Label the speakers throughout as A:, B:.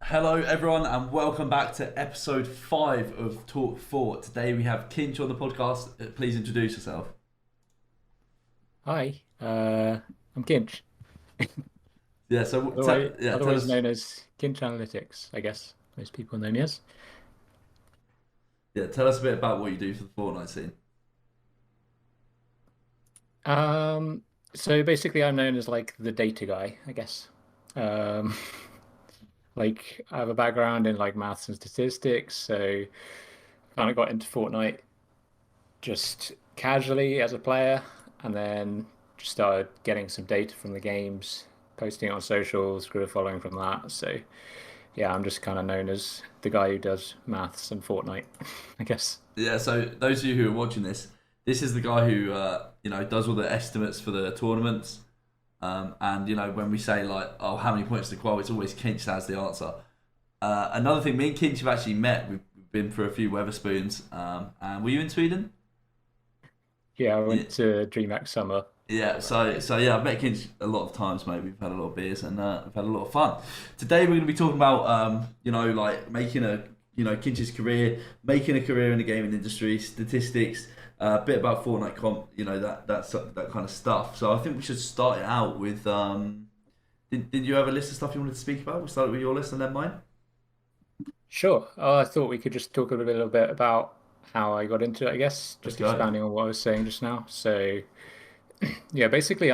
A: Hello, everyone, and welcome back to episode 5 of Talk 4. Today we have Kinch on the podcast. Please introduce yourself.
B: Hi, I'm Kinch,
A: Yeah, so tell
B: otherwise
A: us.
B: known as Kinch Analytics, I guess most people know me as.
A: Yeah, tell us a bit about what you do for the Fortnite scene.
B: Um, so basically, I'm known as like the data guy, I guess. Um, like I have a background in like maths and statistics, so kind of got into Fortnite just casually as a player, and then just started getting some data from the games, posting it on socials, grew a following from that. So yeah, I'm just kind of known as the guy who does maths and Fortnite, I guess.
A: Yeah, so those of you who are watching this, this is the guy who does all the estimates for the tournaments. And when we say like, oh, how many points to qual, it's always Kinch that has the answer. Another thing, me and Kinch have actually met. We've been for a few Weatherspoons. And were you in Sweden?
B: Yeah, I
A: Yeah,
B: went to DreamHack Summer.
A: yeah, so yeah, I've met Kinch a lot of times, mate. We've had a lot of beers and we've had a lot of fun. Today we're going to be talking about like making a Kinch's career, making a career in the gaming industry, statistics, a bit about Fortnite comp, that kind of stuff. So I think we should start it out with did you have a list of stuff you wanted to speak about? We'll start with your list and then mine.
B: Sure. I thought we could just talk a little bit about how I got into it, I guess,
A: Let's
B: just
A: go.
B: expanding on what I was saying just now. So, yeah, basically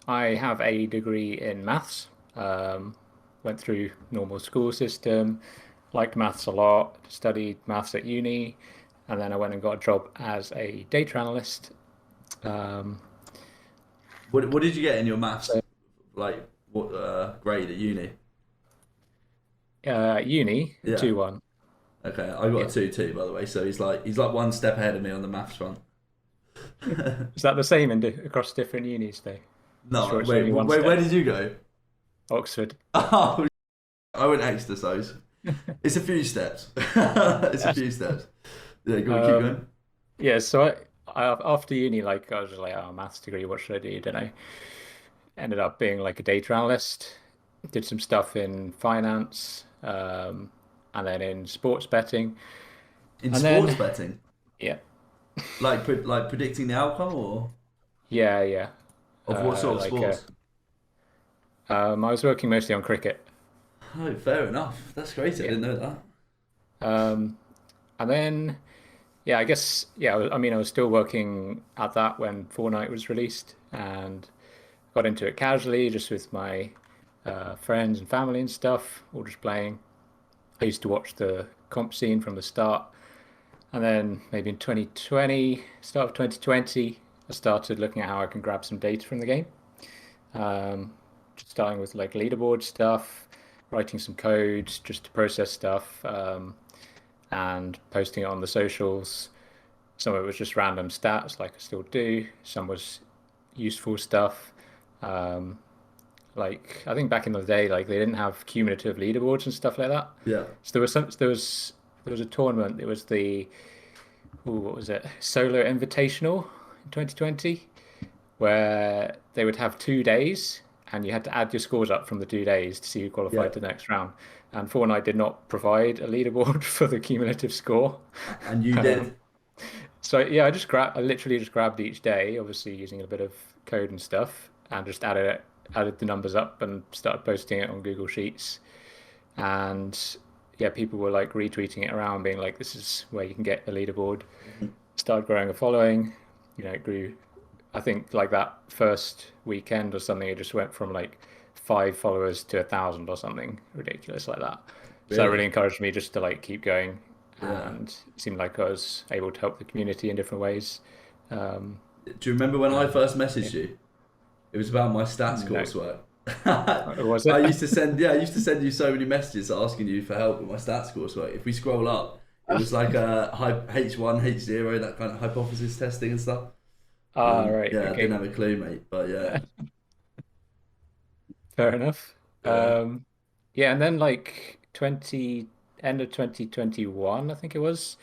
B: I have a degree in maths. Um, Went through normal school system, liked maths a lot, studied maths at uni, and then I went and got a job as a data analyst. Um,
A: What did you get in your maths?
B: so
A: Like what grade at uni?
B: Uni,
A: Yeah.
B: 2-1.
A: Okay, I got a
B: Yeah.
A: 2-2 by the way. So he's like one step ahead of me on the maths front.
B: Is that the same across different unis though? Sure,
A: No,
B: it's
A: wait,
B: only one
A: where
B: step.
A: did you go?
B: Oxford.
A: Oh, I went exercise. It's a few steps. It's a few steps. Yeah, go on, keep
B: Um,
A: going.
B: yeah, so after uni, like I was just like, oh, maths degree, what should I do? Don't know. Ended up being like a data analyst. Did some stuff in finance, and then in sports betting,
A: In
B: and
A: sports
B: then
A: betting,
B: yeah,
A: like predicting the outcome or
B: yeah.
A: of what sort of
B: Like
A: sports?
B: I was working mostly on cricket.
A: Oh, fair enough. That's great. I
B: Yeah.
A: didn't know that.
B: Um, and then yeah, I guess yeah. I mean, I was still working at that when Fortnite was released, and got into it casually, just with my friends and family and stuff, all just playing. I used to watch the comp scene from the start, and then maybe in 2020, start of 2020, I started looking at how I can grab some data from the game. Um, just starting with like leaderboard stuff, writing some code just to process stuff, and posting it on the socials. Some of it was just random stats, like I still do. Some was useful stuff. Um, like I think back in the day, like they didn't have cumulative leaderboards and stuff like that.
A: Yeah.
B: So there was a tournament. It was the what was it? Solo Invitational in 2020, where they would have 2 days, and you had to add your scores up from the 2 days to see who
A: Yeah.
B: qualified to the next round. And Fortnite did not provide a leaderboard for the cumulative score.
A: And you
B: Um,
A: did.
B: so yeah, I literally just grabbed each day, obviously using a bit of code and stuff, and just added the numbers up and started posting it on Google Sheets. And yeah, people were like retweeting it around, being like, "This is where you can get the leaderboard." Started growing a following. It grew. I think like that first weekend or something, it just went from like 5 followers to 1,000 or something ridiculous like that. So that
A: Really?
B: really encouraged me just to like keep going,
A: Yeah.
B: and it seemed like I was able to help the community in different ways. Um,
A: Do you remember when I
B: and
A: first
B: yeah,
A: messaged you? It was about my stats
B: no,
A: coursework.
B: was
A: I
B: it?
A: used to send I used to send you so many messages asking you for help with my stats coursework. If we scroll up, it was like a H1, H0, that kind of hypothesis testing and stuff.
B: Ah, right,
A: Yeah, I didn't
B: okay,
A: have a clue, mate. But yeah,
B: fair enough.
A: yeah,
B: Yeah, and then like 20 end of 2021, I think it was.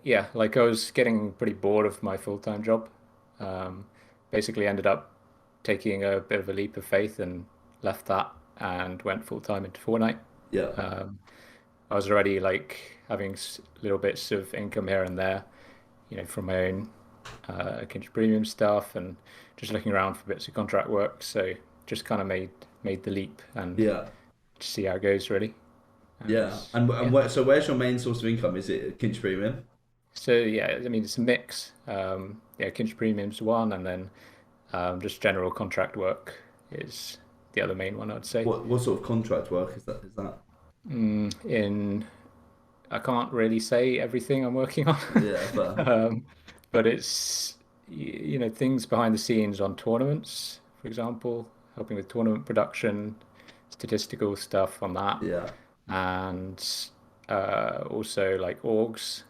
B: Yeah, like I was getting pretty bored of my full-time job. Um, Basically ended up taking a bit of a leap of faith and left that and went full time into Fortnite.
A: Yeah.
B: Um, I was already like having little bits of income here and there, from my own Kinch Premium stuff and just looking around for bits of contract work. So just kind of made the leap and
A: Yeah.
B: just see how it goes really. And
A: Yeah. And
B: yeah,
A: so where's your main source of income? Is it Kinch Premium?
B: so yeah, I mean it's a mix. Yeah, Kinch Premium's one, and then just general contract work is the other main one I'd say.
A: What sort of contract work is that?
B: In I can't really say everything I'm working on,
A: Yeah, but
B: um, but it's things behind the scenes on tournaments, for example, helping with tournament production, statistical stuff on that,
A: yeah.
B: and also like orgs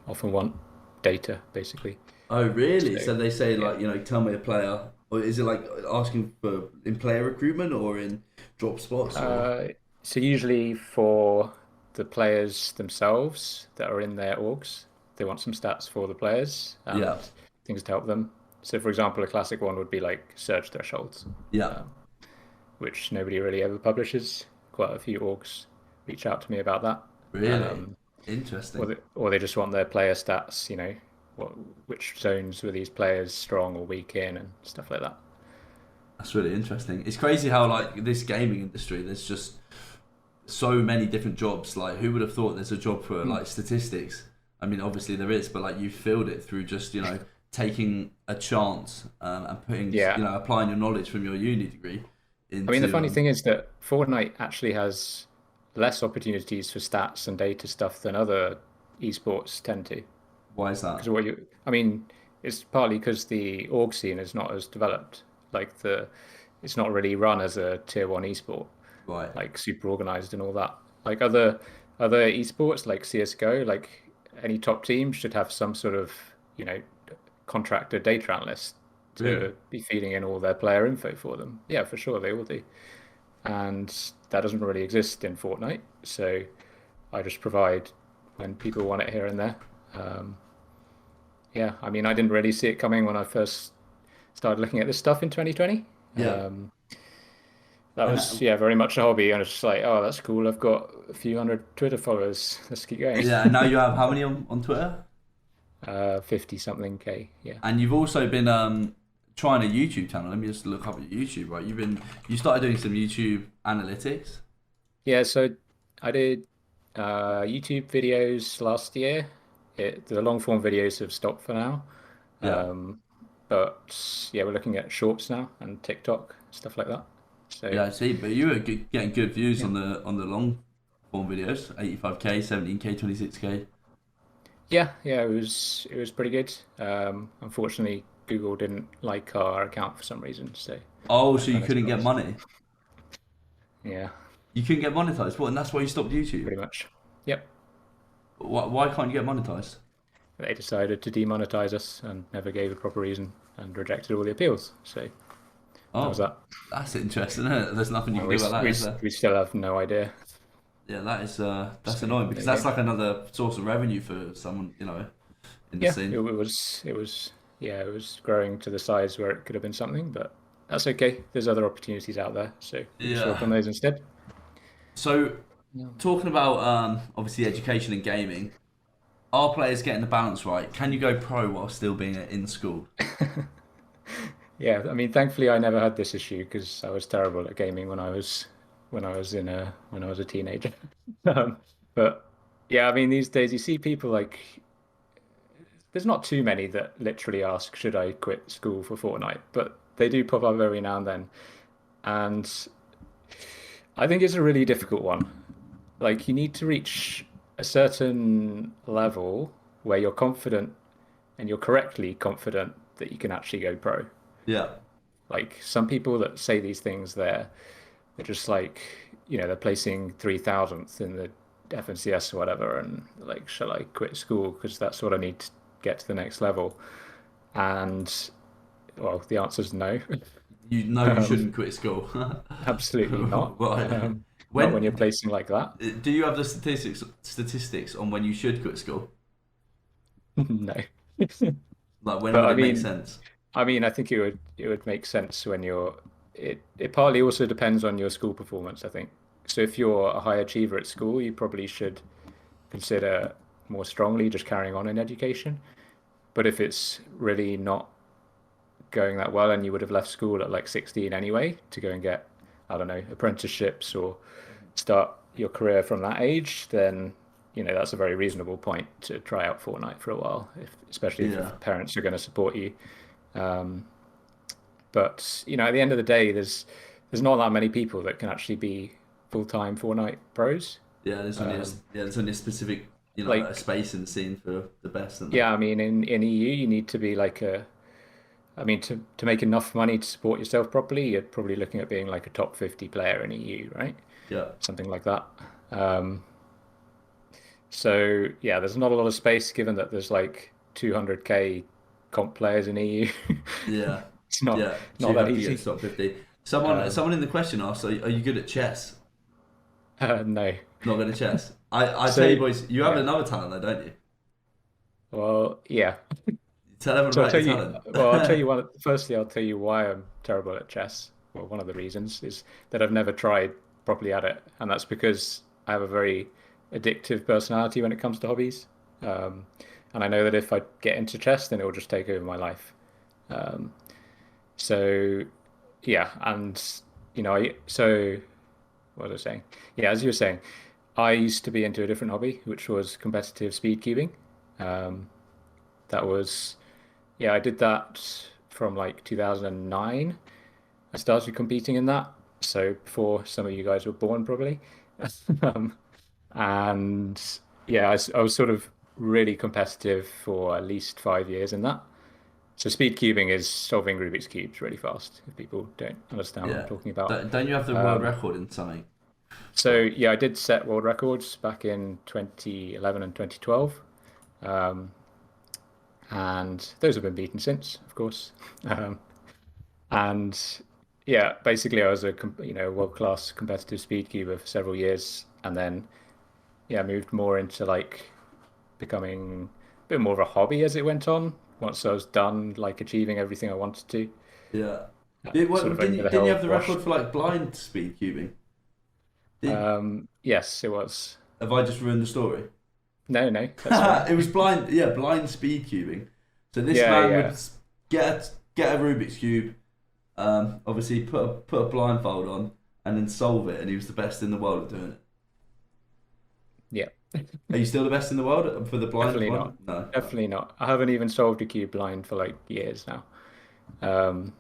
B: often want data basically.
A: Oh, really?
B: So
A: So they say
B: yeah,
A: like, tell me a player, or is it like asking for in player recruitment or in drop spots or?
B: uh, so usually for the players themselves that are in their orgs, they want some stats for the players
A: Yeah,
B: and things to help them. So, for example, a classic one would be like surge thresholds,
A: yeah.
B: um, which nobody really ever publishes. Quite a few orgs reach out to me about that,
A: Really
B: um,
A: interesting.
B: or they just want their player stats. What which zones were these players strong or weak in, and stuff like that.
A: That's really interesting. It's crazy how like this gaming industry, there's just so many different jobs. Like, who would have thought there's a job for
B: Mm.
A: like statistics? I mean, obviously there is, but like you filled it through just taking a chance and putting
B: Yeah,
A: applying your knowledge from your uni degree
B: I mean, the
A: into
B: funny thing is that Fortnite actually has less opportunities for stats and data stuff than other esports tend to.
A: why is that?
B: Because I mean, it's partly because the org scene is not as developed. Like it's not really run as a tier one esport,
A: Right.
B: like super organized and all that. Like other esports like CS:GO, like any top team should have some sort of, you know, contractor data analyst
A: Really?
B: to be feeding in all their player info for them. Yeah, for sure, they all do. And that doesn't really exist in Fortnite. So I just provide when people want it here and there. Um, yeah, I mean, I didn't really see it coming when I first started looking at this stuff in 2020.
A: Yeah.
B: Um, that
A: And
B: was, yeah, very much a hobby. And it's just like, oh, that's cool. I've got a few hundred Twitter followers. Let's keep going.
A: yeah, and now you have how many on Twitter?
B: 50 something K. Yeah.
A: And you've also been trying a YouTube channel. Let me just look up at YouTube. Right, you started doing some YouTube analytics.
B: Yeah. So I did YouTube videos last year. The long form videos have stopped for now.
A: Yeah.
B: Um, but yeah, we're looking at shorts now and TikTok, stuff like that. So
A: Yeah, I see. But you were getting good views
B: yeah.
A: on the long form videos, 85K, 17K, 26K.
B: Yeah, it was pretty good. Unfortunately, Google didn't like our account for some reason, so
A: Oh,
B: that
A: so you
B: kind of
A: couldn't get
B: stopped.
A: money?
B: Yeah,
A: You couldn't get monetized? What? And that's why you stopped YouTube?
B: pretty much. Yep.
A: Why can't you get monetized?
B: They decided to demonetize us and never gave a proper reason and rejected all the appeals. So that was
A: Oh,
B: that.
A: that's interesting, isn't it? There's nothing you
B: And
A: can do about that,
B: we
A: is there?
B: we still have no idea.
A: Yeah, that's
B: So
A: annoying
B: there
A: because
B: you
A: that's
B: go.
A: like another source of revenue for someone, in the
B: Yeah, it,
A: scene.
B: it was it was yeah, it was growing to the size where it could have been something, but that's okay. There's other opportunities out there, so we just work on
A: Yeah.
B: those instead.
A: So
B: Yeah.
A: talking about obviously education and gaming, are players getting the balance right? Can you go pro while still being in school?
B: Yeah, I mean, thankfully, I never had this issue because I was terrible at gaming when I was a teenager. Um, but yeah, I mean, these days you see people like there's not too many that literally ask, "Should I quit school for Fortnite?" But they do pop up every now and then, and I think it's a really difficult one. Like, you need to reach a certain level where you're confident and you're correctly confident that you can actually go pro.
A: Yeah.
B: Like some people that say these things, they're just like, they're placing 3,000th in the FNCS or whatever, and like, shall I quit school because that's what I need to get to the next level? And well, the answer is no.
A: You know you
B: Um,
A: shouldn't quit school.
B: Absolutely not.
A: Right.
B: Not when you're
A: When
B: placing like that.
A: do you have the statistics on when you should quit school?
B: No.
A: Like when
B: But
A: would it make sense?
B: I mean, I think it would make sense when you're it partly also depends on your school performance, I think. So if you're a high achiever at school, you probably should consider more strongly just carrying on in education. But if it's really not going that well and you would have left school at like 16 anyway to go and get, I don't know, apprenticeships or start your career from that age, then that's a very reasonable point to try out Fortnite for a while, especially if your
A: Yeah,
B: parents are going to support you. Um, but at the end of the day, there's not that many people that can actually be full-time Fortnite pros.
A: yeah. There's only a specific a
B: Like,
A: space in the scene for the best, and that.
B: yeah, I mean, in EU, you need to be like I mean, to make enough money to support yourself properly, you're probably looking at being like a top 50 player in EU, right?
A: Yeah,
B: Something like that. Um, so yeah, there's not a lot of space given that there's like 200k comp players in EU.
A: yeah,
B: It's not
A: yeah. So
B: not
A: you
B: that
A: have to get
B: easy.
A: to top 50. Someone,
B: Um,
A: someone in the question asked, are you good at chess?
B: no.
A: Not good at chess. I tell
B: So
A: you, boys, you have
B: yeah,
A: another talent, though, don't you?
B: well, yeah.
A: Tell everyone
B: So
A: about your talent.
B: I'll tell you one. Firstly, I'll tell you why I'm terrible at chess. Well, one of the reasons is that I've never tried properly at it, and that's because I have a very addictive personality when it comes to hobbies. Um, and I know that if I get into chess, then it will just take over my life. Um, so yeah, and so what was I saying? Yeah, as you were saying, I used to be into a different hobby, which was competitive speedcubing. Um, that was Yeah, I did that from like 2009. I started competing in that, so before some of you guys were born, probably. Um, and yeah, I was sort of really competitive for at least 5 years in that. So speed cubing is solving Rubik's cubes really fast, if people don't understand what I'm
A: Yeah.
B: talking about.
A: Don't you have the world
B: Um,
A: record in something?
B: so yeah, I did set world records back in 2011 and 2012. Um, and those have been beaten since, of course. Um, And yeah, basically I was a world-class competitive speedcuber for several years, and then yeah, moved more into like becoming a bit more of a hobby as it went on. Once I was done like achieving everything I wanted to,
A: Yeah.
B: sort of over the
A: Didn't you
B: hill
A: have the
B: washed.
A: record for like blind speed cubing? Did
B: Yes, it was.
A: Have I just ruined the story?
B: No, no, that's fine.
A: It was blind, yeah, blind speed cubing. So this
B: Yeah,
A: man would
B: yeah,
A: get a Rubik's cube, obviously put a blindfold on, and then solve it, and he was the best in the world at doing it.
B: yeah.
A: Are you still the best in the world for the blind
B: Definitely not.
A: one? No. Oh.
B: Definitely not. I haven't even solved a cube blind for like years now. Um,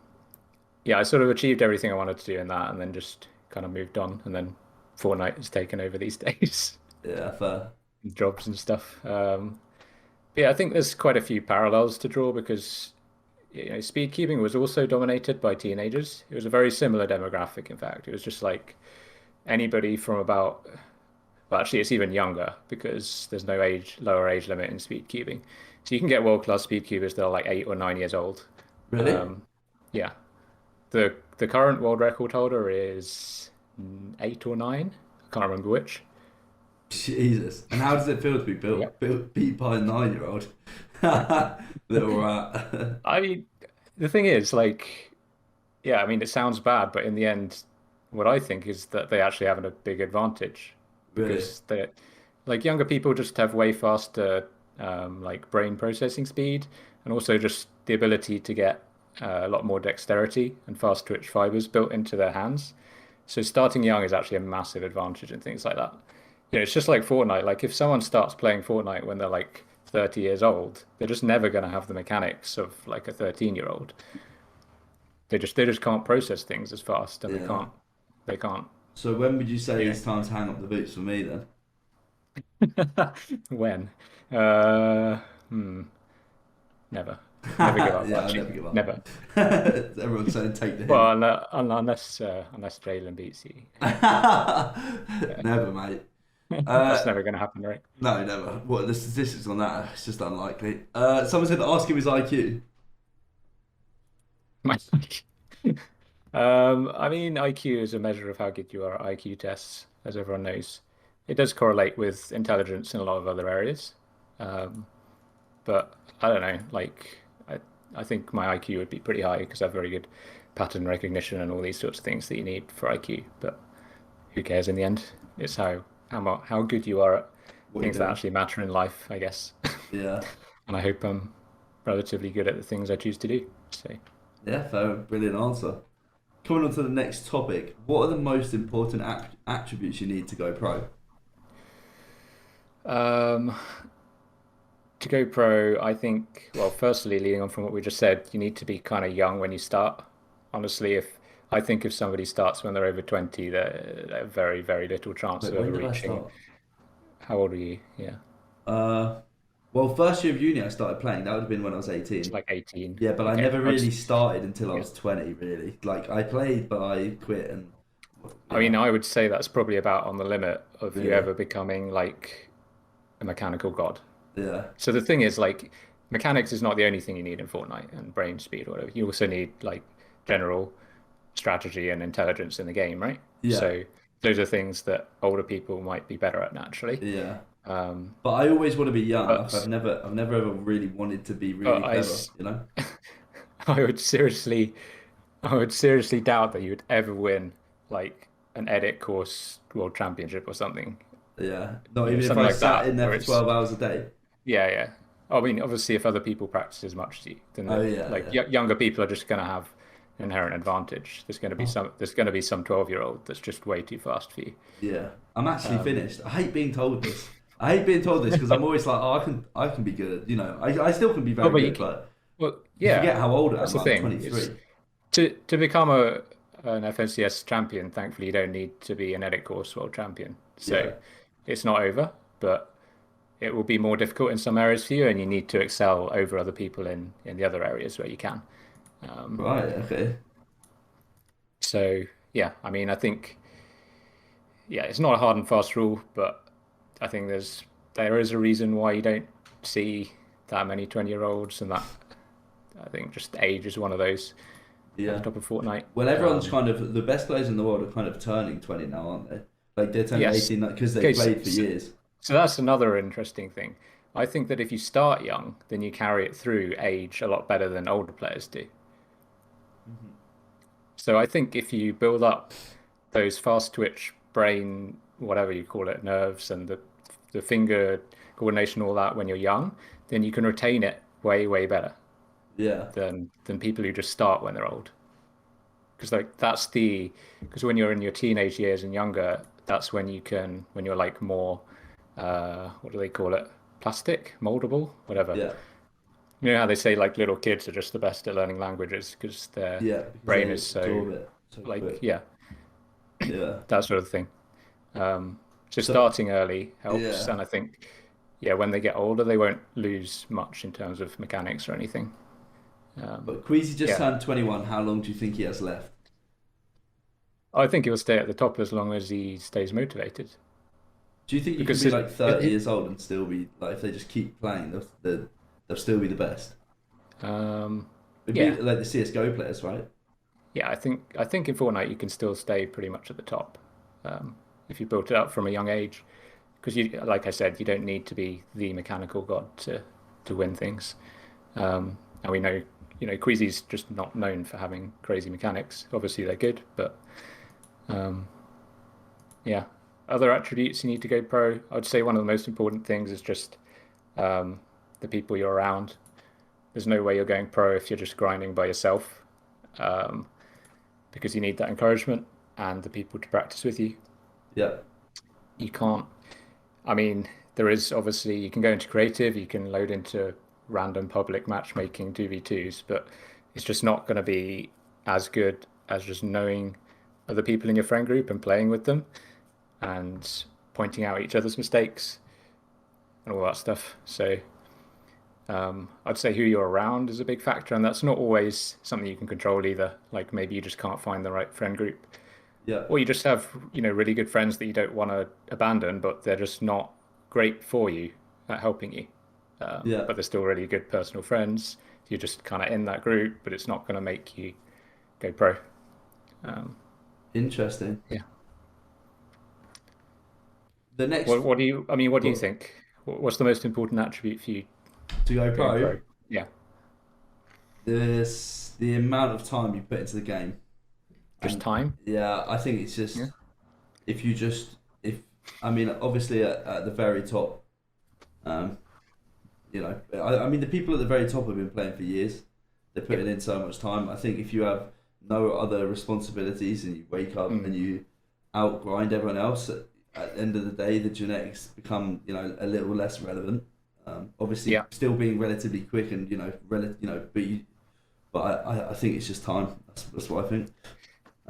B: yeah, I sort of achieved everything I wanted to do in that, and then just kind of moved on. And then Fortnite has taken over these days,
A: Yeah, fair.
B: jobs and stuff. But yeah, I think there's quite a few parallels to draw because speedkeeping was also dominated by teenagers. It was a very similar demographic, in fact. It was just like anybody from about, well, actually, it's even younger because there's no lower age limit in speedkeeping. So you can get world-class speedkeepers that are like 8 or 9 years old.
A: Really?
B: Um, yeah, the current world record holder is 8 or 9. I can't remember which.
A: Jesus. And how does it feel to be
B: Yep.
A: beat by a 9-year-old? Little rat.
B: I mean, the thing is, like, yeah, I mean, it sounds bad, but in the end, what I think is that they actually have a big advantage
A: Really?
B: because like younger people just have way faster like brain processing speed and also just the ability to get a lot more dexterity and fast twitch fibers built into their hands. So starting young is actually a massive advantage in things like that. It's just like Fortnite. Like if someone starts playing Fortnite when they're like 30 years old, they're just never going to have the mechanics of like a 13-year-old. They just can't process things as fast and they
A: Yeah.
B: can't.
A: So when would you say
B: Yeah.
A: it's time to hang up the boots for me then?
B: When? Uh, hmm, never. Never give up,
A: Yeah, I'll
B: Archie.
A: never give up.
B: Never.
A: Everyone's saying take the hint.
B: Well, unless Jalen beats you, yeah,
A: Never, mate.
B: that's
A: Uh,
B: never going to happen, right?
A: no, never. What the statistics on that? It's just unlikely. Someone said ask him his IQ.
B: My I mean, IQ is a measure of how good you are at IQ tests, as everyone knows. It does correlate with intelligence in a lot of other areas. Um, but I don't know, like I think my IQ would be pretty high because I have very good pattern recognition and all these sorts of things that you need for IQ. But who cares in the end? It's how good you are at
A: What
B: things
A: you're
B: that
A: doing.
B: actually matter in life, I guess.
A: Yeah.
B: And I hope I'm relatively good at the things I choose to do. So,
A: Yeah, fair, brilliant answer. Coming on to the next topic, what are the most important attributes you need to go pro?
B: um, to go pro, I think, well, firstly, leading on from what we just said, you need to be kind of young when you start. Honestly, if I think if somebody starts when they're over 20, they're very, very little chance
A: Wait,
B: of
A: when
B: ever
A: did I
B: reaching.
A: start?
B: How old are you? Yeah,
A: Uh, well, first year of uni I started playing. That would have been when I was
B: it's
A: 18.
B: like 18.
A: Yeah, but I
B: Okay.
A: never really started until I
B: Yeah.
A: was 20, really. Like, I played, but I quit and,
B: I mean,
A: yeah,
B: I would say that's probably about on the limit of you
A: really.
B: ever becoming like a mechanical god.
A: Yeah,
B: So the thing is, like, mechanics is not the only thing you need in Fortnite and brain speed or whatever. You also need like general strategy and intelligence in the game, right?
A: yeah,
B: So those are things that older people might be better at naturally.
A: yeah.
B: Um,
A: But I always want to be young. Like,
B: but
A: I've never ever really wanted to be
B: but
A: really clever, you know?
B: I would seriously, I would seriously doubt that you would ever win like an edit course world championship or something,
A: Yeah. Not even if
B: something
A: I
B: like
A: sat
B: that,
A: in there
B: where
A: for
B: it's
A: 12 hours a day.
B: yeah, yeah. I mean, obviously, if other people practice as much as you, then
A: Oh, yeah,
B: like
A: yeah.
B: younger people are just going to have inherent advantage.
A: Oh,
B: There's going to be some 12-year-old that's just way too fast for you.
A: yeah. I'm actually
B: Um,
A: finished. I hate being told this. I hate being told this because I'm always like, oh, I can be good. You know, I still can be
B: oh,
A: very
B: but you,
A: good, but
B: well,
A: you forget
B: yeah,
A: how old I
B: that's
A: am.
B: the
A: I'm
B: thing. Is
A: 23.
B: to become a an FNCS champion. Thankfully, you don't need to be an edit course world champion. So
A: Yeah.
B: it's not over, but it will be more difficult in some areas for you, and you need to excel over other people in the other areas where you can. Um,
A: Right. Okay.
B: so yeah, I mean, I think yeah, it's not a hard and fast rule, but I think there is a reason why you don't see that many 20-year-olds, and that I think just age is one of those at the
A: Yeah.
B: top of Fortnite.
A: Well, everyone's kind of the best players in the world are kind of turning 20 now, aren't they? Like they're turning
B: Yes.
A: 18 because they
B: Okay,
A: played for years.
B: so that's another interesting thing. I think that if you start young, then you carry it through age a lot better than older players do.
A: Mhm.
B: So I think if you build up those fast twitch brain, whatever you call it, nerves and the finger coordination, all that when you're young, then you can retain it way, way better
A: Yeah.
B: than people who just start when they're old. Because like because when you're in your teenage years and younger, that's when you're like more what do they call it? Plastic, moldable, whatever.
A: Yeah.
B: You know how they say like little kids are just the best at learning languages because their
A: Yeah. Because
B: brain
A: they
B: is so
A: absorb it so
B: like
A: quick.
B: yeah,
A: Yeah.
B: that sort of thing. So
A: So
B: starting early helps,
A: yeah.
B: and I think yeah, when they get older, they won't lose much in terms of mechanics or anything. Um,
A: But Queasy just
B: yeah,
A: turned 21. How long do you think he has left?
B: I think he'll stay at the top as long as he stays motivated
A: Do you think you can
B: because
A: be like 30 years old and still be like if they just keep playing, they'll still be the best?
B: um,
A: It'd be
B: yeah,
A: like the CS:GO players, right?
B: yeah, I think in Fortnite you can still stay pretty much at the top if you built it up from a young age. Because you, like I said, you don't need to be the mechanical god to win things. And we know, Queasy's just not known for having crazy mechanics. Obviously, they're good, but um, yeah, other attributes you need to go pro. I would say one of the most important things is just um, the people you're around. There's no way you're going pro if you're just grinding by yourself, um, because you need that encouragement and the people to practice with you.
A: Yeah.
B: You can't I mean, there is obviously you can go into creative, you can load into random public matchmaking 2v2s, but it's just not going to be as good as just knowing other people in your friend group and playing with them and pointing out each other's mistakes and all that stuff. So I'd say who you're around is a big factor, and that's not always something you can control either. Like maybe you just can't find the right friend group,
A: Yeah.
B: or you just have, really good friends that you don't want to abandon, but they're just not great for you at helping you.
A: Yeah.
B: But they're still really good personal friends. You're just kind of in that group, but it's not going to make you go pro. Um,
A: Interesting.
B: yeah.
A: The next
B: What do you, I mean, what do you
A: go
B: think? What's the most important attribute for you
A: to go
B: going
A: pro.
B: pro? Yeah.
A: This it's the amount of time you put into the game,
B: Just
A: and
B: time.
A: yeah, I think it's
B: Yeah.
A: just if you just if I mean obviously at the very top, um, I mean the people at the very top have been playing for years. They're
B: Yeah.
A: putting in so much time. I think if you have no other responsibilities and you wake up and
B: Mm.
A: you outgrind everyone else, at the end of the day, the genetics become a little less relevant. Obviously,
B: Yeah.
A: still being relatively quick and but I think it's just time. That's what I think.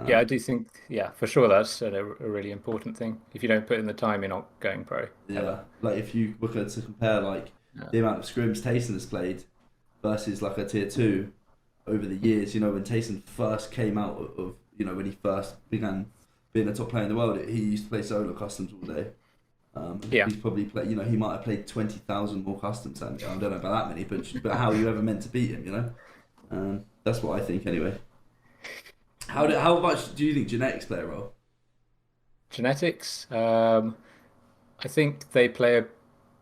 B: Yeah, I
A: Um,
B: do think, yeah, for sure that's a really important thing. If you don't put in the time, you're not going pro ever.
A: yeah, like if you look at to compare like
B: Yeah.
A: the amount of scrims Tayson has played versus like a tier two over the years. When Tayson first came out of when he first began being a top player in the world, he used to play solo customs all day.
B: Yeah.
A: He's probably played. He might have played 20,000 more customs than me. I don't know about that many, but how are you ever meant to beat him? That's what I think anyway. How much do you think genetics play a role?
B: Genetics, I think they play a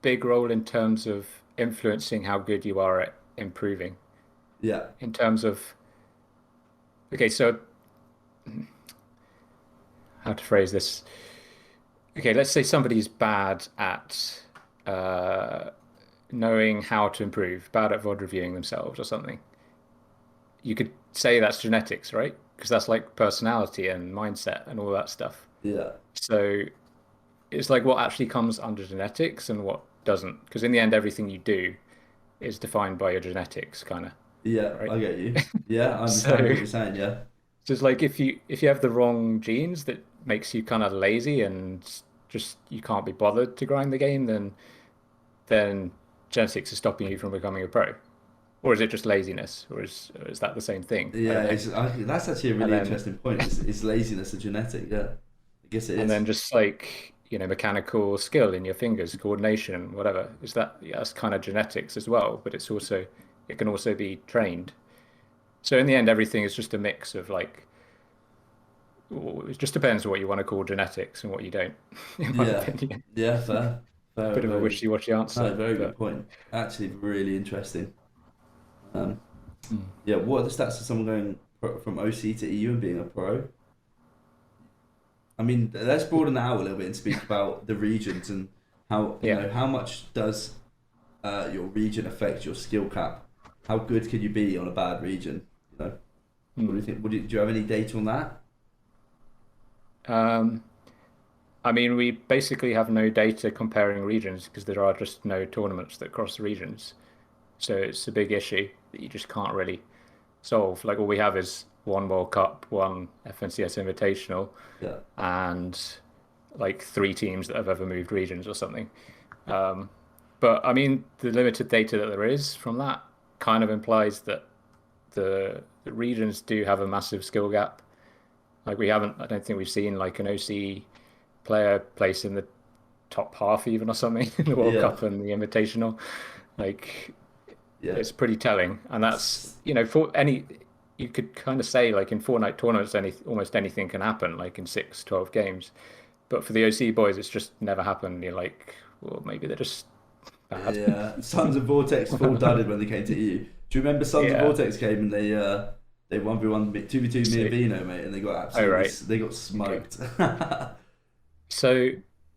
B: big role in terms of influencing how good you are at improving.
A: Yeah,
B: In terms of, okay, so how to phrase this? Okay, let's say somebody's bad at uh, knowing how to improve, bad at VOD reviewing themselves or something. You could say that's genetics, right? Because that's like personality and mindset and all that stuff.
A: yeah,
B: So it's like what actually comes under genetics and what doesn't. Because in the end, everything you do is defined by your genetics, kind of,
A: yeah.
B: right?
A: I get you. Yeah, I understand
B: So
A: what you're saying. Yeah,
B: just like if you have the wrong genes that makes you kind of lazy and just you can't be bothered to grind the game, then genetics is stopping you from becoming a pro. Or is it just laziness? Or is that the same thing? I
A: yeah.
B: don't know.
A: That's actually a
B: And
A: really
B: then
A: interesting point. Is laziness a genetic? Yeah, I guess it
B: and
A: is.
B: then just like, mechanical skill in your fingers, coordination, whatever. Is that yeah, that's kind of genetics as well, but it can also be trained. So in the end, everything is just a mix of like it just depends what you want to call genetics and what you don't, in my
A: Yeah,
B: opinion.
A: yeah. Fair, fair.
B: Bit of a
A: Very good.
B: wishy-washy
A: No,
B: answer,
A: very good
B: but
A: point. Actually, really interesting. Um,
B: mm,
A: yeah. What are the stats of someone going from OC to EU and being a pro? I mean, let's broaden that out a little bit and speak about the regions and how
B: yeah.
A: how much does your region affect your skill cap? How good can you be on a bad region? What do you
B: Mm.
A: think? Do you have any data on that?
B: Um, I mean, we basically have no data comparing regions because there are just no tournaments that cross regions. So it's a big issue that you just can't really solve. Like all we have is one World Cup, one FNCS Invitational,
A: Yeah,
B: and like three teams that have ever moved regions or something. Um, but I mean, the limited data that there is from that kind of implies that the regions do have a massive skill gap. Like we haven't, I don't think we've seen like an OC player place in the top half even or something in the World
A: yeah,
B: Cup and the Invitational. Like
A: yeah,
B: it's pretty telling, and that's for any you could kind of say like in Fortnite tournaments, almost anything can happen, like in 6, 12 games. But for the OC boys, it's just never happened. You're like, well, maybe they're just bad.
A: yeah. Sons of Vortex full dudded when they came to EU. Do you remember Sons of
B: Yeah.
A: Vortex came and they 1v1 2v2 me and
B: So,
A: Vino, mate, and they got
B: oh
A: absolutely
B: right.
A: they got
B: Okay.
A: smoked.
B: So,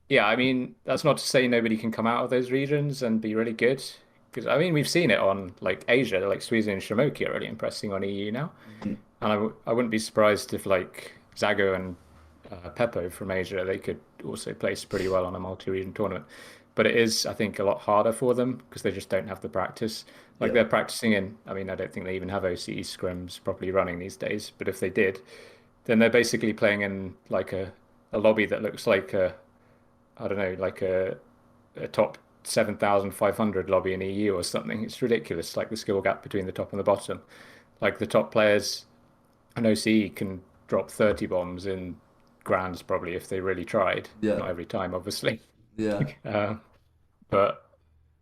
B: yeah, I mean, that's not to say nobody can come out of those regions and be really good. Because, I mean, we've seen it on like Asia, like Sweden and Shimoki are really impressing on EU now. And I wouldn't be surprised if like Zago and Peppo from Asia, they could also place pretty well on a multi-region tournament. But it is, I think, a lot harder for them because they just don't have the practice. Like
A: Yeah,
B: they're practicing in, I mean, I don't think they even have OCE scrims properly running these days. But if they did, then they're basically playing in like a lobby that looks like I don't know, like a top 7,500 lobby in EU or something. It's ridiculous, like the skill gap between the top and the bottom. Like the top players, an OCE can drop 30 bombs in grands probably if they really tried.
A: yeah,
B: Not every time, obviously.
A: yeah,
B: Uh, but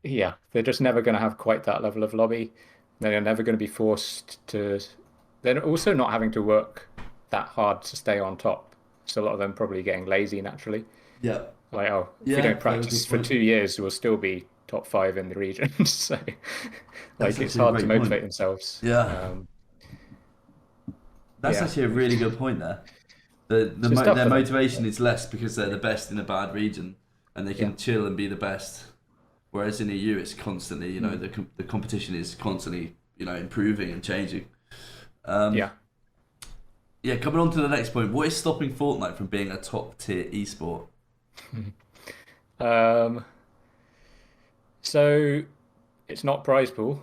B: yeah, they're just never going to have quite that level of lobby. They're never going to be forced to. They're also not having to work that hard to stay on top. So a lot of them probably getting lazy naturally.
A: yeah,
B: Like, oh, if we
A: yeah.
B: don't
A: Very good
B: practice for
A: point.
B: 2 years, we'll still be top five in the region. So,
A: That's
B: like, it's
A: actually a
B: hard to
A: great point.
B: motivate themselves.
A: Yeah, That's
B: Yeah,
A: actually a really good point there.
B: so it's tough
A: Their
B: for them.
A: motivation is less because they're the best in a bad region, and they
B: Yeah.
A: can chill and be the best. Whereas in EU, it's constantly,
B: Mm.
A: the competition is constantly, improving and changing. Um,
B: Yeah.
A: yeah, coming on to the next point, what is stopping Fortnite from being a top tier esport?
B: Um, so it's not prize pool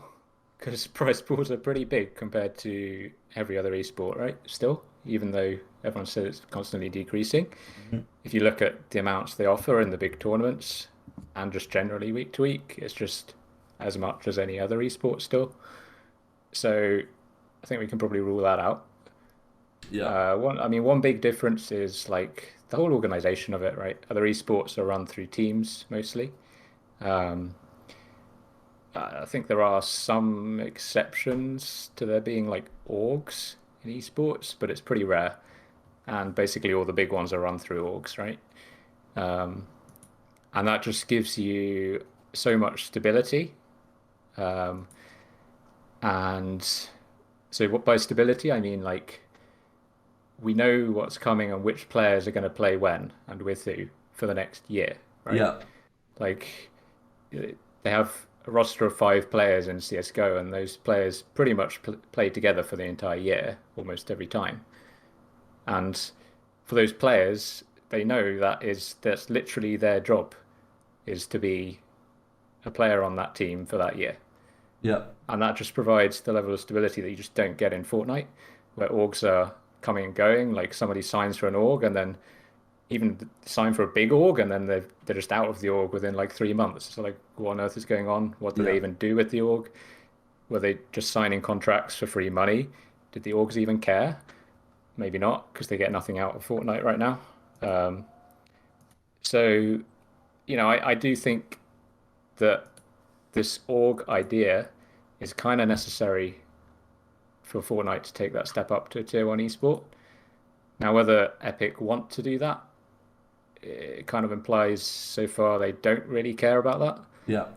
B: because prize pools are pretty big compared to every other esport, right? Still, even though everyone says it's constantly decreasing.
A: Mhm.
B: If you look at the amounts they offer in the big tournaments and just generally week to week, it's just as much as any other esport still. So I think we can probably rule that out.
A: Yeah,
B: One big difference is like the whole organization of it, right? Other esports are run through teams mostly. Um, I think there are some exceptions to there being like orgs in esports, but it's pretty rare. And basically, all the big ones are run through orgs, right? Um, and that just gives you so much stability. Um, and so, what by stability, I mean like we know what's coming and which players are going to play when and with who for the next year, right?
A: yeah,
B: Like they have a roster of 5 players in CS:GO, and those players pretty much play together for the entire year, almost every time. And for those players, they know that's literally their job is to be a player on that team for that year.
A: yeah,
B: And that just provides the level of stability that you just don't get in Fortnite, where orgs are coming and going. Like somebody signs for an org and then even sign for a big org and then they're just out of the org within like 3 months. So like, what on earth is going on? What do they
A: yeah,
B: even do with the org? Were they just signing contracts for free money? Did the orgs even care? Maybe not, because they get nothing out of Fortnite right now. Um, so, I do think that this org idea is kind of necessary for Fortnite to take that step up to a tier one esport. Now, whether Epic want to do that, it kind of implies so far they don't really care about that.
A: yeah,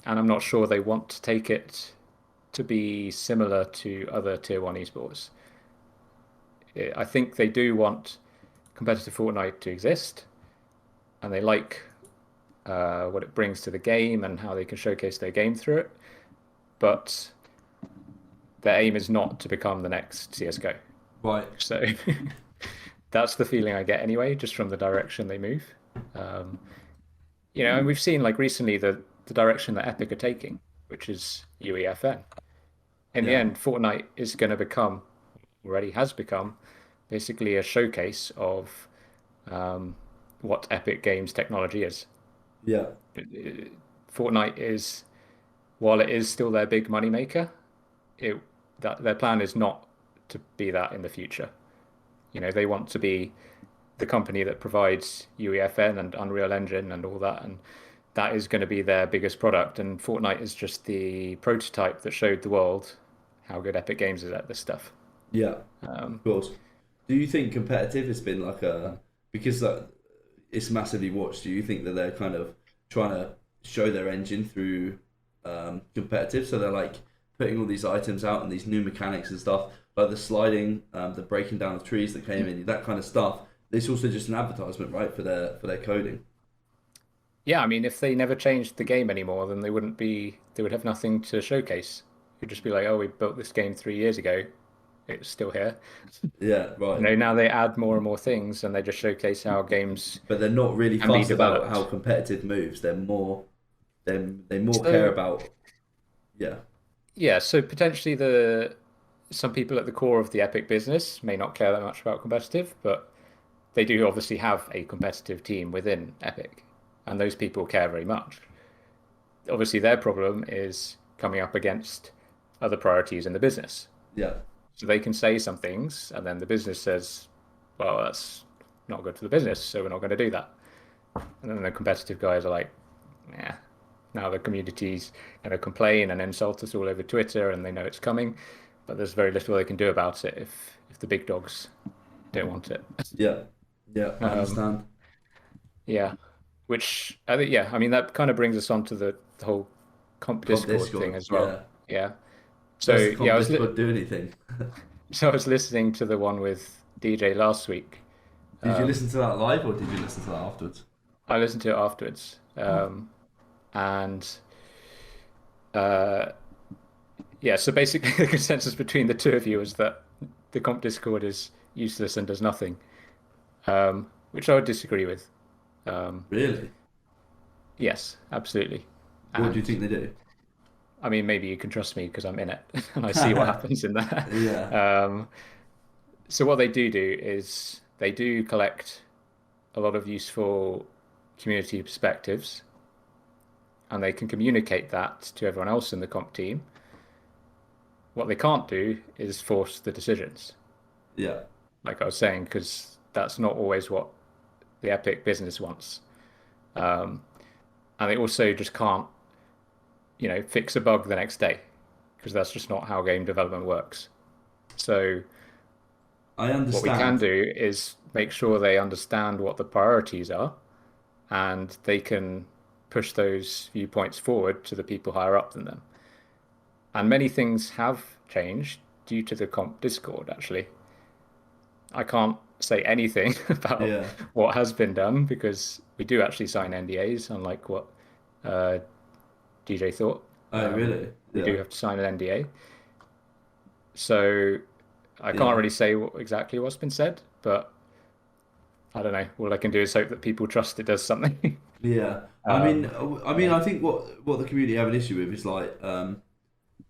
B: And I'm not sure they want to take it to be similar to other tier one esports. I think they do want competitive Fortnite to exist, and they like what it brings to the game and how they can showcase their game through it. But their aim is not to become the next CS:GO.
A: right,
B: So that's the feeling I get anyway, just from the direction they move. Um, and we've seen like recently the direction that Epic are taking, which is UEFN. In the
A: yeah,
B: end, Fortnite is going to become, already has become, basically a showcase of um, what Epic Games technology is.
A: yeah,
B: Fortnite is, while it is still their big money maker, it that their plan is not to be that in the future. They want to be the company that provides UEFN and Unreal Engine and all that, and that is going to be their biggest product. And Fortnite is just the prototype that showed the world how good Epic Games is at this stuff.
A: yeah.
B: Um,
A: Of course. Do you think competitive has been like because it's massively watched? Do you think that they're kind of trying to show their engine through competitive? So they're like putting all these items out and these new mechanics and stuff, like the sliding, the breaking down of trees that came in, that kind of stuff. It's also just an advertisement, right, for their coding.
B: yeah, I mean, if they never changed the game anymore, then they would have nothing to showcase. It'd just be like, oh, we built this game 3 years ago. It's still here.
A: Yeah, right.
B: Now they add more and more things and they just showcase how games
A: But they're not really
B: can be
A: fussed about how
B: developed.
A: competitive moves. They more care
B: So,
A: about yeah,
B: yeah, so potentially some people at the core of the Epic business may not care that much about competitive, but they do obviously have a competitive team within Epic, and those people care very much. Obviously, their problem is coming up against other priorities in the business.
A: yeah,
B: So they can say some things, and then the business says, well, that's not good for the business, so we're not going to do that. And then the competitive guys are like, yeah. Now the community's going to complain and insult us all over Twitter, and they know it's coming, but there's very little they can do about it if the big dogs don't want it.
A: yeah, yeah. I
B: Um,
A: understand.
B: yeah, which I think, yeah, I mean that kind of brings us on to the whole comp
A: Comp
B: Discord thing
A: Discord,
B: as well.
A: yeah.
B: Yeah. So
A: Does the
B: yeah,
A: Comp Discord do anything?
B: So I was listening to the one with DJ last week.
A: Did you
B: Um,
A: listen to that live or did you listen to that afterwards?
B: I listened to it afterwards,
A: Oh,
B: and uh, yeah. So basically, the consensus between the two of you is that the comp Discord is useless and does nothing, which I would disagree with. Um,
A: really?
B: yes, absolutely.
A: What do you
B: And
A: think they do?
B: I mean, maybe you can trust me because I'm in it and I see what happens in there.
A: Yeah,
B: Um, so what they do is they do collect a lot of useful community perspectives, and they can communicate that to everyone else in the comp team. What they can't do is force the decisions,
A: yeah,
B: like I was saying, because that's not always what the Epic business wants. Um, and they also just can't, fix a bug the next day, because that's just not how game development works. So
A: I
B: what we can
A: understand.
B: do is make sure they understand what the priorities are, and they can push those viewpoints forward to the people higher up than them. And many things have changed due to the comp Discord, actually. I can't say anything about
A: Yeah.
B: what has been done because we do actually sign NDAs, unlike what uh, DJ thought.
A: Oh, really?
B: We do
A: Yeah,
B: have to sign an NDA. So I can't
A: yeah,
B: really say exactly what's been said, but I don't know. All I can do is hope that people trust it does something.
A: yeah.
B: um,
A: I
B: yeah.
A: think what the community have an issue with is like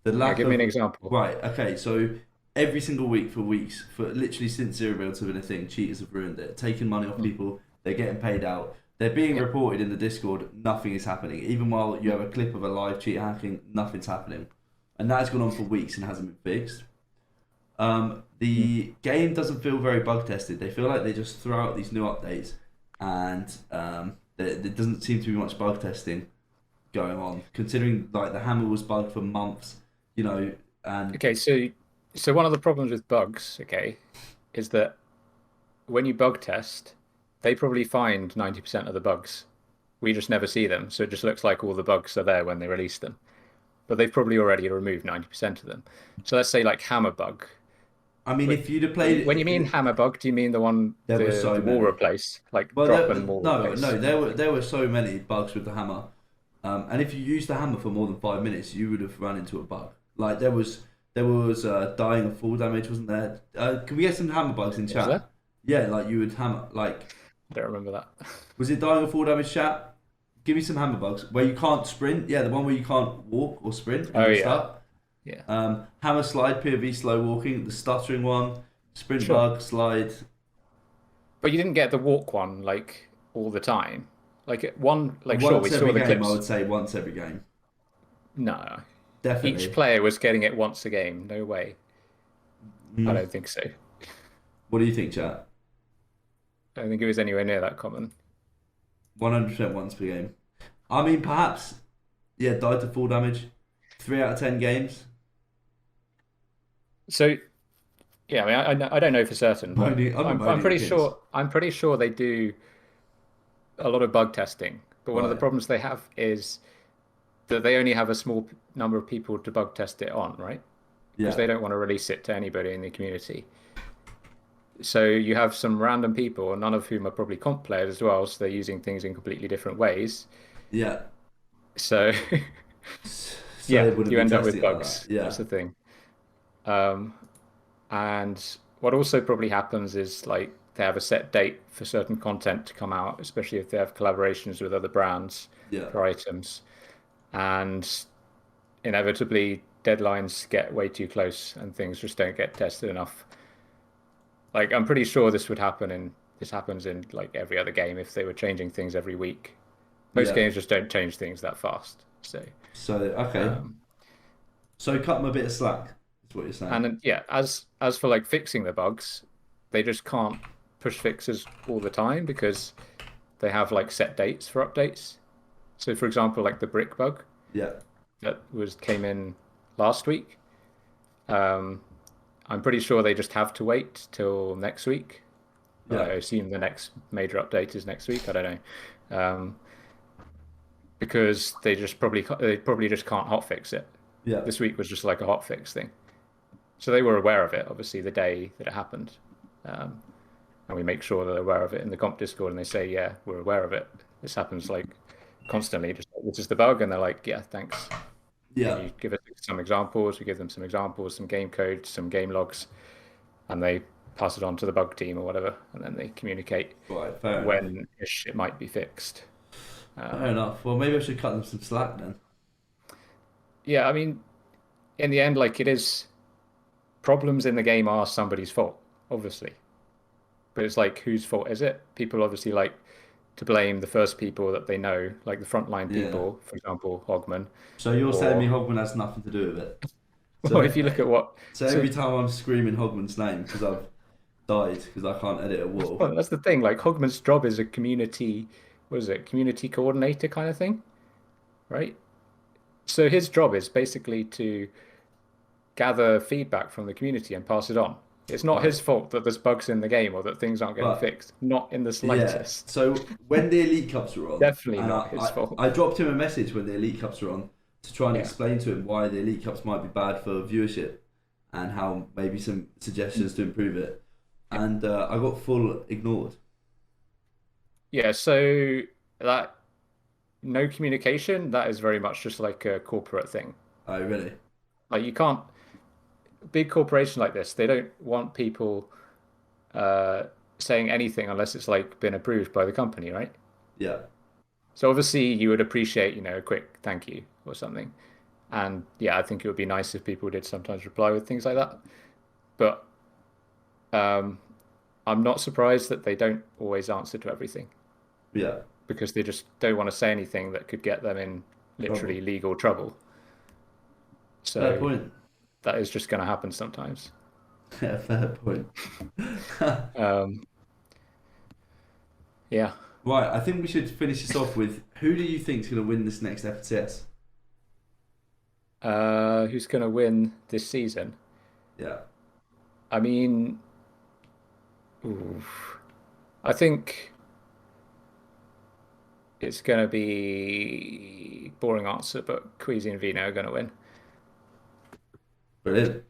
A: the
B: Yeah,
A: lack
B: give me an
A: of
B: example.
A: right. Okay, so every single week for weeks, for literally since zero builds have been a thing, cheaters have ruined it, taking money off
B: Mm.
A: people. They're getting paid out. They're being
B: Yep.
A: reported in the Discord. Nothing is happening. Even while you have
B: Mm.
A: a clip of a live cheat hacking, nothing's happening, and that's gone on for weeks and hasn't been fixed.
B: Mm.
A: The game doesn't feel very bug tested. They feel like they just throw out these new updates, and there doesn't seem to be much bug testing going on. Considering like the hammer was bugged for months, you know, and
B: Okay, so one of the problems with bugs, okay, is that when you bug test, they probably find 90% of the bugs. We just never see them, so it just looks like all the bugs are there when they release them. But they've probably already removed 90% of them. So let's say like hammer bug.
A: I mean,
B: But
A: if you'd have
B: when you mean
A: played,
B: hammer bug, do you mean the one
A: there were
B: the
A: so
B: the wall
A: many.
B: replace, like
A: Well,
B: drop and wall replace
A: no,
B: kind of thing?
A: there were so many bugs with the hammer, and if you used the hammer for more than 5 minutes, you would have run into a bug. Like there was dying of full damage, wasn't there? Can we get some hammer bugs in
B: Was there?
A: chat? Yeah, like you would hammer like
B: I don't remember that.
A: was it dying of full damage chat? Give me some hammer bugs where you can't sprint. Yeah, the one where you can't walk or sprint and
B: Oh
A: you're
B: yeah,
A: stuck.
B: yeah,
A: Hammer slide, POV slow walking, the stuttering one, sprint
B: sure.
A: bug slide.
B: But you didn't get the walk one like all the time. Like sure, we
A: Once
B: saw
A: every
B: the
A: game, I
B: clips.
A: would say once every game,
B: No, each
A: definitely.
B: player was getting it once a game. No way. I
A: Mm.
B: don't think so.
A: What do you think, chat?
B: I don't think it was anywhere near that common.
A: 100% once per game. I mean, perhaps, yeah, died to full damage. 3 out of 10 games.
B: So yeah, I mean, I don't know for certain, but
A: I'm
B: I'm
A: moaning at
B: pretty
A: Kinch.
B: sure they do a lot of bug testing. But one of the
A: Right.
B: problems they have is that they only have a small number of people to bug test it on, right? Because
A: Yeah.
B: they don't want to release it to anybody in the community. So you have some random people, none of whom are probably comp players as well, so they're using things in completely different ways.
A: Yeah.
B: So
A: So
B: yeah,
A: they wouldn't
B: you
A: be
B: end up with
A: testing it like that.
B: bugs. That's
A: Yeah.
B: the thing. Um, and what also probably happens is like they have a set date for certain content to come out, especially if they have collaborations with other brands
A: Yeah.
B: for items. And inevitably, deadlines get way too close and things just don't get tested enough. Like I'm pretty sure this happens in like every other game if they were changing things every week. Most
A: Yeah.
B: games just don't change things that fast. So
A: So, okay.
B: um,
A: So cut them a bit of slack, is what you're saying.
B: and then, yeah, as for like fixing the bugs, they just can't push fixes all the time because they have like set dates for updates. So for example, like the brick bug
A: Yeah.
B: that was came in last week. Um, I'm pretty sure they just have to wait till next week. I
A: Yeah.
B: assume the next major update is next week. I don't know, because they probably just can't hotfix it.
A: Yeah.
B: This week was just like a hotfix thing. So they were aware of it, obviously, the day that it happened. Um, and we make sure that they're aware of it in the comp Discord, and they say, "Yeah, we're aware of it. This happens like constantly. Just like, this is the bug," and they're like, "Yeah, thanks. Can
A: Yeah.
B: you give us some examples?" We give them some examples, some game code, some game logs, and they pass it on to the bug team or whatever, and then they communicate
A: Right. Fair enough.
B: when it might be fixed.
A: Fair enough. Well, maybe I should cut them some slack then.
B: Yeah, I mean, in the end, like it is problems in the game are somebody's fault, obviously. But it's like, whose fault is it? People obviously like to blame the first people that they know, like the frontline
A: Yeah.
B: people, for example, Hogman.
A: So you're telling me
B: Or,
A: Hogman has nothing to do with it?
B: well,
A: So,
B: if you look at what,
A: so
B: so
A: every time I'm screaming Hogman's name because I've died because I can't edit a wall.
B: well, that's the thing. Like Hogman's job is a community, what is it, community coordinator kind of thing, right? So his job is basically to gather feedback from the community and pass it on. It's not
A: Right.
B: his fault that there's bugs in the game or that things aren't getting
A: But
B: fixed. Not in the
A: yeah.
B: slightest.
A: So when the Elite Cups were on,
B: Definitely
A: and
B: not his fault.
A: I dropped him a message when the Elite Cups were on to try and
B: Yeah.
A: explain to him why the Elite Cups might be bad for viewership and how maybe some suggestions to improve it. And I got full ignored.
B: Yeah, so that no communication, that is very much just like a corporate thing.
A: Oh, really?
B: Like you can't, big corporation like this, they don't want people saying anything unless it's like been approved by the company, right?
A: Yeah.
B: So obviously you would appreciate, a quick thank you or something. And yeah, I think it would be nice if people did sometimes reply with things like that. But um, I'm not surprised that they don't always answer to everything
A: Yeah.
B: because they just don't want to say anything that could get them in
A: Trouble.
B: literally legal trouble.
A: Fair
B: So
A: point.
B: that is just going to happen sometimes.
A: Yeah, fair point.
B: Um, yeah.
A: Right, I think we should finish this off with who do you think's going to win this next FTS?
B: Who's going to win this season?
A: Yeah.
B: I mean, oof. I think it's going to be boring answer, but Queasy and Vino are going to win.
A: Brilliant.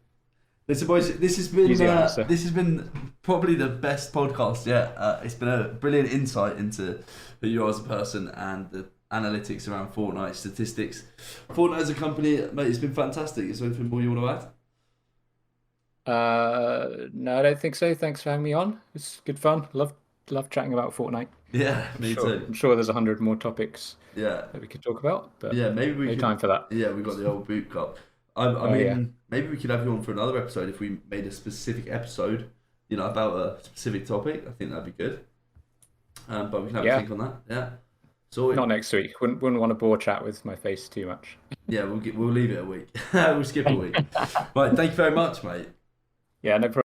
A: Listen, boys,
B: Easy answer.
A: this has been probably the best podcast yet. It's been a brilliant insight into who you are as a person and the analytics around Fortnite, statistics. Fortnite as a company, mate, it's been fantastic. Is there anything more you want to
B: No, I don't think so. Thanks for having me on. It's good fun. Love chatting about Fortnite.
A: add? Yeah, me
B: Sure.
A: too.
B: I'm sure there's 100 more topics
A: Yeah,
B: that we could talk about, but
A: yeah. Maybe we
B: no
A: could.
B: time for that.
A: Yeah, we got the old boot cup. I
B: Oh yeah.
A: mean, maybe we could have you on for another episode if we made a specific episode, about a specific topic. I think that'd be good. But we can have a
B: Yeah.
A: think on that. Yeah. So
B: Not next week. Wouldn't want to bore chat with my face too much.
A: yeah, we'll leave it a week. We'll skip a week. Right. Thank you very much, mate.
B: Yeah, no problem.